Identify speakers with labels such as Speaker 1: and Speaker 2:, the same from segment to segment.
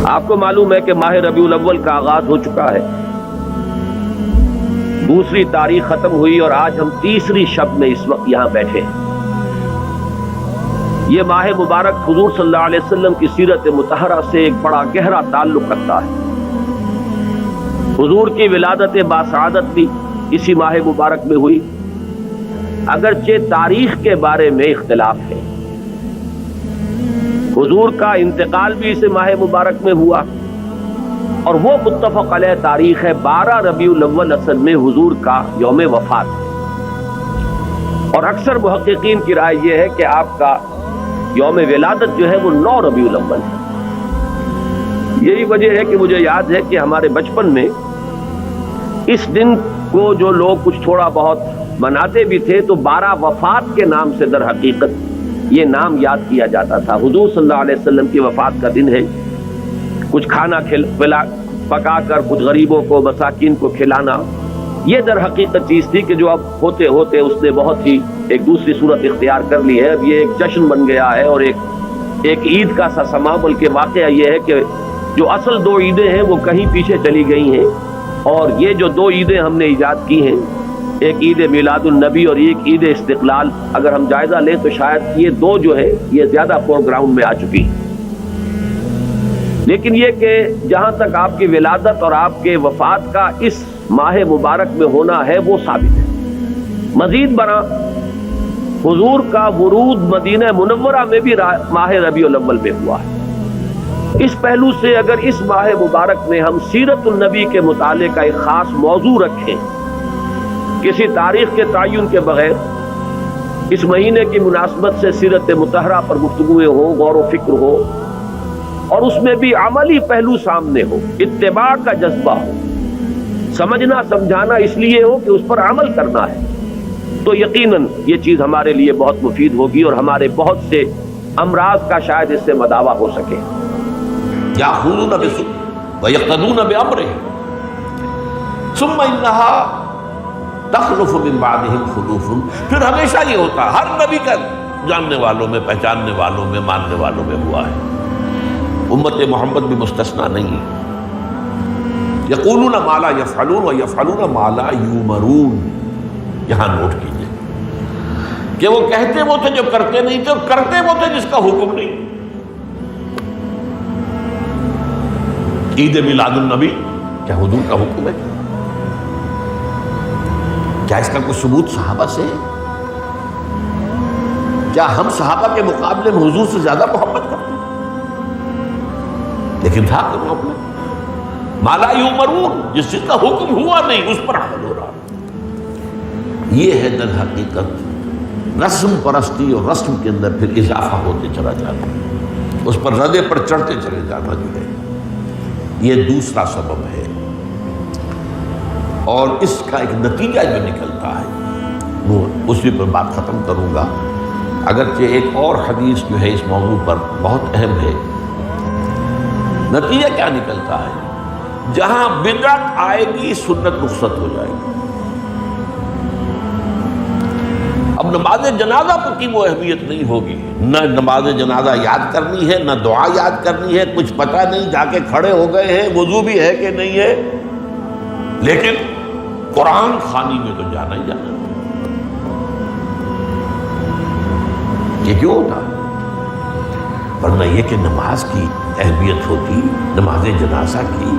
Speaker 1: آپ کو معلوم ہے کہ ماہ ربیع الاول کا آغاز ہو چکا ہے، دوسری تاریخ ختم ہوئی اور آج ہم تیسری شب میں اس وقت یہاں بیٹھے ہیں۔ یہ ماہ مبارک حضور صلی اللہ علیہ وسلم کی سیرت مطہرہ سے ایک بڑا گہرا تعلق رکھتا ہے۔ حضور کی ولادت باسعادت بھی اسی ماہ مبارک میں ہوئی، اگرچہ تاریخ کے بارے میں اختلاف ہے۔ حضور کا انتقال بھی اس ماہ مبارک میں ہوا، اور وہ متفق علیہ تاریخ ہے 12 ربیع الاول اصل میں حضور کا یوم وفات ہے، اور اکثر محققین کی رائے یہ ہے کہ آپ کا یوم ولادت جو ہے وہ 9 ربیع الاول ہے۔ یہی وجہ ہے کہ مجھے یاد ہے کہ ہمارے بچپن میں اس دن کو جو لوگ کچھ تھوڑا بہت مناتے بھی تھے تو 12 وفات کے نام سے در حقیقت یہ نام یاد کیا جاتا تھا۔ حضور صلی اللہ علیہ وسلم کی وفات کا دن ہے، کچھ کھانا پکا کر کچھ غریبوں کو مساکین کو کھلانا، یہ در حقیقت چیز تھی کہ جو اب ہوتے ہوتے اس نے بہت ہی ایک دوسری صورت اختیار کر لی ہے۔ اب یہ ایک جشن بن گیا ہے اور ایک عید کا سا سما، بلکہ واقعہ یہ ہے کہ جو اصل 2 عیدیں ہیں وہ کہیں پیچھے چلی گئی ہیں، اور یہ جو 2 عیدیں ہم نے ایجاد کی ہیں، ایک عید میلاد النبی اور ایک عید استقلال، اگر ہم جائزہ لیں تو شاید یہ 2 جو ہے یہ زیادہ فور گراؤنڈ میں آ چکی ہیں۔ لیکن یہ کہ جہاں تک آپ کی ولادت اور آپ کے وفات کا اس ماہ مبارک میں ہونا ہے وہ ثابت ہے۔ مزید برآں حضور کا ورود مدینہ منورہ میں بھی ماہ ربیع الاول میں ہوا ہے۔ اس پہلو سے اگر اس ماہ مبارک میں ہم سیرت النبی کے مطالعے کا ایک خاص موضوع رکھیں، کسی تاریخ کے تعین کے بغیر اس مہینے کی مناسبت سے سیرت مطہرہ پر گفتگویں ہوں، غور و فکر ہو، اور اس میں بھی عملی پہلو سامنے ہو، اتباع کا جذبہ ہو، سمجھنا سمجھانا اس لیے ہو کہ اس پر عمل کرنا ہے، تو یقیناً یہ چیز ہمارے لیے بہت مفید ہوگی اور ہمارے بہت سے امراض کا شاید اس سے مداوع ہو سکے۔
Speaker 2: یأخذون بسنته ویقتدون بأمره ثم انها تخلف من بعدهم خلوف۔ پھر ہمیشہ یہ ہوتا ہے، ہر نبی کا جاننے والوں میں، پہچاننے والوں میں، ماننے والوں میں ہوا ہے، امت محمد بھی مستثنیٰ نہیں ہے۔ یقولون ما لا یفعلون ویفعلون ما لا یؤمرون۔ یہاں نوٹ کیجئے کہ وہ کہتے وہ تھے جو کرتے نہیں تھے، اور کرتے وہ تھے جس کا حکم نہیں۔ عید میلاد النبی کیا حضور کا حکم ہے؟ کیا اس کا کوئی ثبوت صحابہ سے ہے؟ کیا ہم صحابہ کے مقابلے میں حضور سے زیادہ محبت کرتے ہیں؟ لیکن تھا کہ وہ اپنے ما لا یؤمرون، جس چیز کا حکم ہوا نہیں اس پر عمل ہو رہا۔ یہ ہے در حقیقت رسم پرستی، اور رسم کے اندر پھر اضافہ ہوتے چلا جانا، اس پر ردے پر چڑھتے چلے جانا جو ہے، یہ دوسرا سبب ہے۔ اور اس کا ایک نتیجہ جو نکلتا ہے وہ اسی پر بات ختم کروں گا، اگرچہ ایک اور حدیث جو ہے اس موضوع پر بہت اہم ہے۔ نتیجہ کیا نکلتا ہے؟ جہاں بدعت آئے گی سنت رخصت ہو جائے گی۔ اب نماز جنازہ کی وہ اہمیت نہیں ہوگی، نہ نماز جنازہ یاد کرنی ہے، نہ دعا یاد کرنی ہے، کچھ پتہ نہیں، جا کے کھڑے ہو گئے ہیں، وضو بھی ہے کہ نہیں ہے، لیکن قرآن خوانی میں تو جانا ہی جانا۔ یہ کیوں ہوتا؟ ورنہ یہ کہ نماز کی اہمیت ہوتی، نماز جنازہ کی،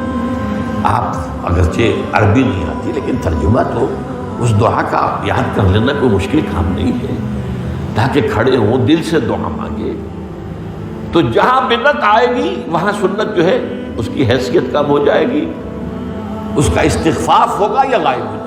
Speaker 2: آپ اگرچہ عربی نہیں آتی لیکن ترجمہ تو اس دعا کا یاد کر لینا کوئی مشکل کام نہیں ہے، تاکہ کھڑے ہوں دل سے دعا مانگے۔ تو جہاں بدعت آئے گی وہاں سنت جو ہے اس کی حیثیت کم ہو جائے گی، اس کا استخفاف ہوگا یا غائب ہو